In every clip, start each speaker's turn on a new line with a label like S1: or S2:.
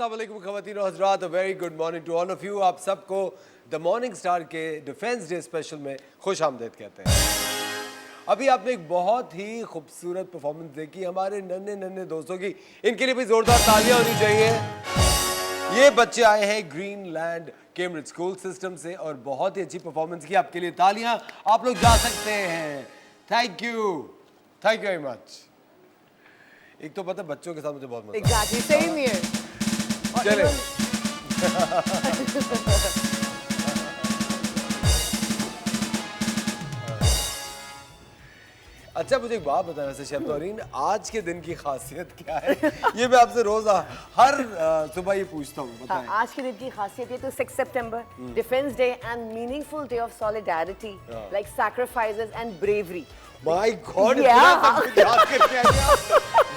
S1: अस्सलाम वालेकुम ख़वातीन और हज़रात, very good morning to all of you. आप सबको द मॉर्निंग स्टार के डिफेंस डे स्पेशल में खुश आमदीद कहते हैं। अभी आपने एक बहुत ही खूबसूरत परफॉर्मेंस देखी हमारे नन्हे नन्हे दोस्तों की, इनके लिए भी ज़ोरदार तालियां होनी चाहिए। ये बच्चे आए हैं ग्रीनलैंड कैम्ब्रिज स्कूल सिस्टम से और बहुत ही अच्छी परफॉर्मेंस की। आपके लिए तालियां, आप लोग जा सकते हैं। Thank you very much. एक तो पता है बच्चों के साथ मुझे बहुत मजा
S2: Exactly, same here.
S1: चले अच्छा, मुझे एक बात बताना वैसे शेफ तौरीन, आज के दिन की खासियत क्या है? ये मैं आपसे रोज हर सुबह ये पूछता हूँ, बताएं।
S2: आज के दिन की खासियत ये तो 6 सितंबर, Defence Day and meaningful day of solidarity, like sacrifices and bravery.
S1: My God, याद करके आए आप।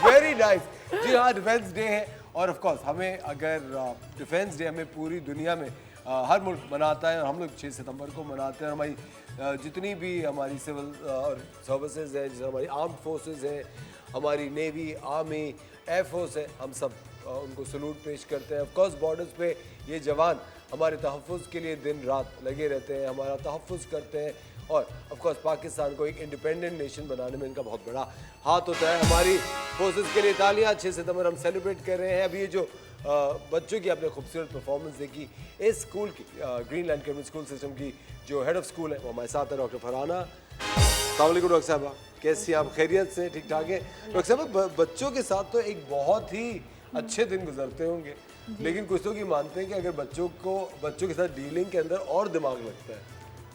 S1: Very nice. जी हाँ, डिफेंस डे है और ऑफ कोर्स हमें अगर डिफेंस डे हमें पूरी दुनिया में हर मुल्क मनाता है और हम लोग 6 सितंबर को मनाते हैं। हमारी जितनी भी हमारी सिविल और सर्विसेज है, जैसे हमारी आर्म्ड फोर्सेस हैं, हमारी नेवी, आर्मी, एयरफोर्स है, हम सब उनको सलूट पेश करते हैं। ऑफ कोर्स बॉर्डर्स पे ये जवान हमारे तहफ़्फ़ुज़ के लिए दिन रात लगे रहते हैं, हमारा तहफ़्फ़ुज़ करते हैं और ऑफ कोर्स पाकिस्तान को एक इंडिपेंडेंट नेशन बनाने में इनका बहुत बड़ा हाथ होता है। हमारी फोर्सेस के लिए तालियां। 6 सितंबर हम सेलिब्रेट कर रहे हैं। अब ये जो बच्चों की आपने खूबसूरत परफॉर्मेंस देखी, इस स्कूल की ग्रीनलैंड कैम्ब्रिज स्कूल सिस्टम की जो हेड ऑफ स्कूल है वो हमारे साथ है डॉक्टर फरहाना। अस्सलाम वालेकुम डॉक्टर साहबा, कैसी हैं आप? खैरियत से? ठीक ठाक है डॉक्टर साहब। बच्चों के साथ तो एक बहुत ही अच्छे दिन गुजरते होंगे, लेकिन कुछ लोग ये मानते हैं कि अगर बच्चों के साथ डीलिंग के अंदर और दिमाग लगता है।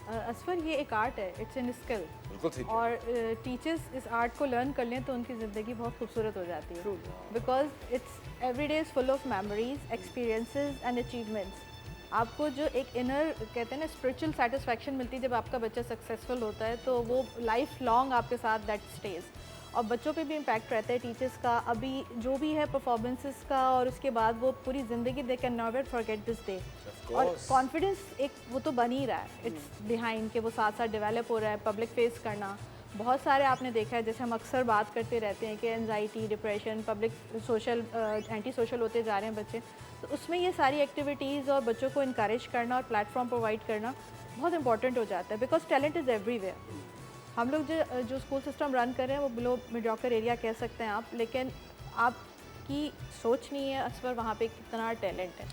S3: असफर, ये एक आर्ट है, इट्स एन स्किल।
S1: बिल्कुल ठीक है।
S3: और टीचर्स इस आर्ट को लर्न कर लें तो उनकी ज़िंदगी बहुत खूबसूरत हो जाती है, because it's every day is full of memories, experiences and achievements. आपको जो एक इनर कहते हैं ना स्पिरिचुअल सेटिस्फैक्शन मिलती है जब आपका बच्चा सक्सेसफुल होता है, तो वो लाइफ लॉन्ग आपके साथ दैट स्टेज। और बच्चों पे भी इम्पैक्ट रहता है टीचर्स का, अभी जो भी है परफॉर्मेंसेस का, और उसके बाद वो पूरी ज़िंदगी they can never forget this day. और कॉन्फिडेंस एक वो तो बन ही रहा है, इट्स बिहाइंड के वो साथ साथ डेवलप हो रहा है। पब्लिक फेस करना, बहुत सारे आपने देखा है, जैसे हम अक्सर बात करते रहते हैं कि anxiety, depression, public social anti social होते जा रहे हैं बच्चे, तो उसमें ये सारी एक्टिविटीज़ और बच्चों को इनकरेज करना और प्लेटफॉर्म प्रोवाइड करना बहुत इंपॉर्टेंट हो जाता है, बिकॉज टैलेंट इज़ एवरीवेयर। हम लोग जो स्कूल सिस्टम रन कर रहे हैं वो बिलो मीडियोकर एरिया कह सकते हैं आप, लेकिन आपकी सोच नहीं है असफर वहाँ पे कितना टैलेंट है।